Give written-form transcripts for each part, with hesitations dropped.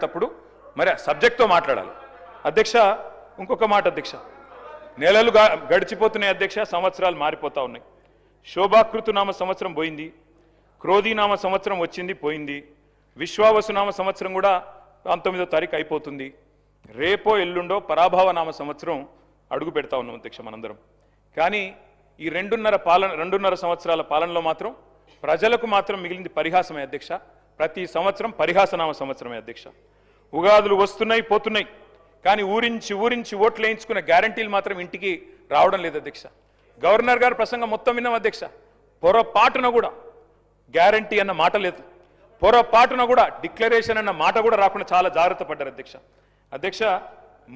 తప్పుడు మరి సబ్జెక్ట్తో మాట్లాడాలి అధ్యక్ష. ఇంకొక మాట అధ్యక్ష, నెలలు గడిచిపోతున్నాయి అధ్యక్ష, సంవత్సరాలు మారిపోతా ఉన్నాయి. శోభాకృతునామ సంవత్సరం పోయింది, క్రోధీనామ సంవత్సరం వచ్చింది పోయింది, విశ్వావసునామ సంవత్సరం కూడా 19వ తారీఖు అయిపోతుంది. రేపో ఎల్లుండో పరాభవనామ సంవత్సరం అడుగు పెడతా ఉన్నాం అధ్యక్ష మనందరం. కానీ ఈ రెండున్నర సంవత్సరాల పాలనలో మాత్రం ప్రజలకు మాత్రం మిగిలింది పరిహాసమే అధ్యక్ష. ప్రతి సంవత్సరం పరిహాసనామ సంవత్సరమే అధ్యక్ష. ఉగాదులు వస్తున్నాయి పోతున్నాయి, కానీ ఊరించి ఓట్లు వేయించుకున్న గ్యారంటీలు మాత్రం ఇంటికి రావడం లేదు అధ్యక్ష. గవర్నర్ గారు ప్రసంగం మొత్తం విన్నాం అధ్యక్ష, పొరపాటున కూడా గ్యారంటీ అన్న మాట లేదు, పొరపాటున కూడా డిక్లరేషన్ అన్న మాట కూడా రాకుండా చాలా జాగ్రత్త పడ్డారు అధ్యక్ష. అధ్యక్ష,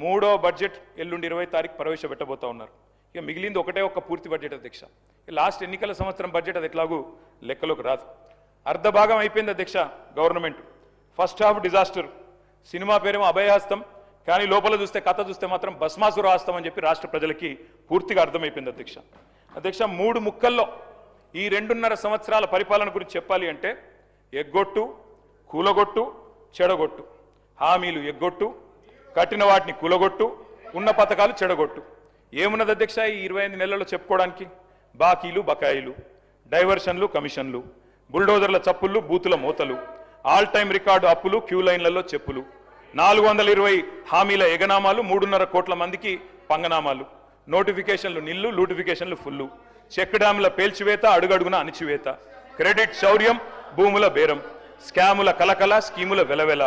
3వ బడ్జెట్ ఎల్లుండి 20వ తారీఖు ప్రవేశపెట్టబోతా ఉన్నారు. ఇక మిగిలింది ఒక్క పూర్తి బడ్జెట్ అధ్యక్ష. లాస్ట్ ఎన్నికల సంవత్సరం బడ్జెట్ అది ఎట్లాగూ లెక్కలోకి రాదు. అర్ధ భాగం అయిపోయింది అధ్యక్ష government. First half disaster, cinema పేరేమో అభయహస్తం, కానీ లోపల చూస్తే కథ చూస్తే మాత్రం భస్మాసుర హస్తం అని చెప్పి రాష్ట్ర ప్రజలకి పూర్తిగా అర్థమైపోయింది అధ్యక్ష. అధ్యక్ష, 3 ముక్కల్లో ఈ 2.5 సంవత్సరాల పరిపాలన గురించి చెప్పాలి అంటే ఎగ్గొట్టు, కూలగొట్టు, చెడగొట్టు. హామీలు ఎగ్గొట్టు, కట్టిన వాటిని కూలగొట్టు, ఉన్న పథకాలు చెడగొట్టు. ఏమున్నది అధ్యక్ష ఈ 25 నెలల్లో చెప్పుకోవడానికి? బాకీలు బకాయిలు, డైవర్షన్లు కమిషన్లు, బుల్డోజర్ల చప్పుళ్ళు, బూతుల మూతలు, ఆల్ టైమ్ రికార్డు అప్పులు, క్యూ లైన్లలో చెప్పులు, 420 హామీల ఎగనామాలు, 3.5 కోట్ల మందికి పంగనామాలు, నోటిఫికేషన్లు నిల్లు, లూటిఫికేషన్లు ఫుల్లు, చెక్ డ్యాముల పేల్చివేత, అడుగడుగున అణిచివేత, క్రెడిట్ శౌర్యం, భూముల బేరం, స్కాముల కలకల, స్కీముల వెలవెల,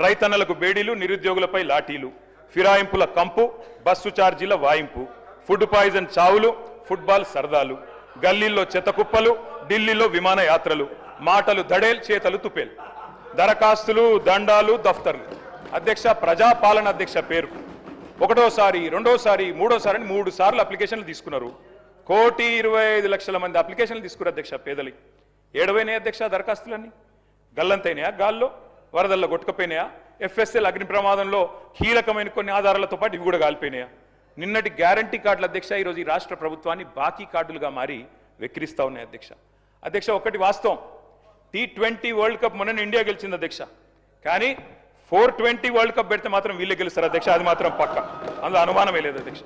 రైతన్నలకు బేడీలు, నిరుద్యోగులపై లాఠీలు, ఫిరాయింపుల కంపు, బస్సు ఛార్జీల వాయింపు, ఫుడ్ పాయిజన్ చావులు, ఫుట్బాల్ సరదాలు, గల్లీల్లో చెత్తకుప్పలు, ఢిల్లీలో విమాన యాత్రలు, మాటలు దడేల్, చేతలు తుపేల్, దరఖాస్తులు, దండాలు, దఫ్తర్లు. అధ్యక్ష, ప్రజాపాలన అధ్యక్ష పేరు. 1వసారి 2వసారి 3వసారి అని 3 సార్లు అప్లికేషన్లు తీసుకున్నారు. 1,25,00,000 మంది అప్లికేషన్లు తీసుకున్నారు అధ్యక్ష పేదలి. ఏడవైనాయి అధ్యక్ష దరఖాస్తులన్నీ? గల్లంతైనాయా? గాల్లో వరదల్లో కొట్టుకపోయినాయా? FSL అగ్ని ప్రమాదంలో కీలకమైన కొన్ని ఆధారాలతో పాటు ఇవి కూడా కాలిపోయినాయా? నిన్నటి గ్యారంటీ కార్డులు అధ్యక్ష ఈరోజు ఈ రాష్ట్ర ప్రభుత్వాన్ని బాకీ కార్డులుగా మారి వెక్కిరిస్తా ఉన్నాయి అధ్యక్ష. అధ్యక్ష, ఒకటి వాస్తవం, T20 వరల్డ్ కప్ మొన్న ఇండియా గెలిచింది అధ్యక్ష, కానీ 420 వరల్డ్ కప్ పెడితే మాత్రం వీళ్ళే గెలుస్తారు అధ్యక్ష, అది మాత్రం పక్క, అందులో అనుమానమే లేదు అధ్యక్ష.